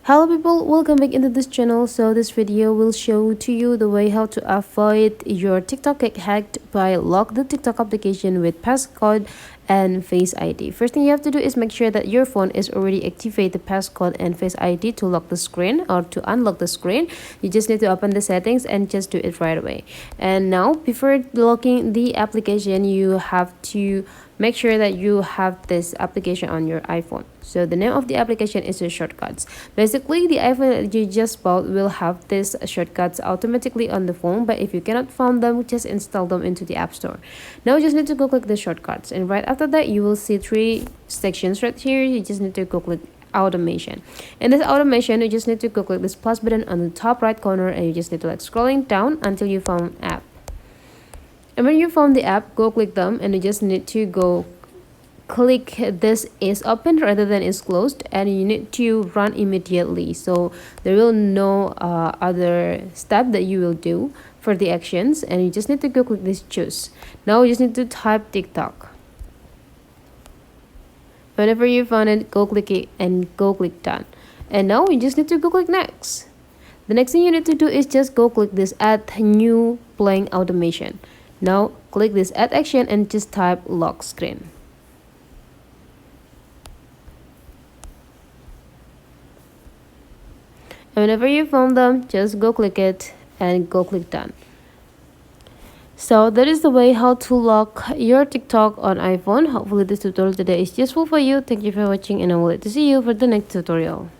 Hello people, welcome back into this channel. So this video will show to you the way how to avoid your TikTok get hacked by lock the TikTok application with passcode and Face ID. First thing you have to do is make sure that your phone is already activated passcode and Face ID to lock the screen or to unlock the screen. You just need to open the settings and just do it right away. And now before locking the application, you have to make sure that you have this application on your iPhone. So the name of the application is your shortcuts. Basically, the iPhone that you just bought will have these shortcuts automatically on the phone, but if you cannot find them, just install them into the App Store. Now you just need to go click the shortcuts, and right after that you will see three sections right here. You just need to go click automation. In this automation, you just need to go click this plus button on the top right corner, and you just need to scrolling down until you found app. And when you found the app, go click them, and you just need to go click this is open rather than is closed, and you need to run immediately, so there will no other step that you will do for the actions, and you just need to go click this choose. Now you just need to type TikTok. Whenever you found it, go click it and go click done. And now you just need to go click next. The next thing you need to do is just go click this add new playing automation. Now click this add action and just type lock screen. And whenever you found them, just go click it and go click done. So that is the way how to lock your TikTok on iPhone. Hopefully this tutorial today is useful for you. Thank you for watching, and I will wait to see you for the next tutorial.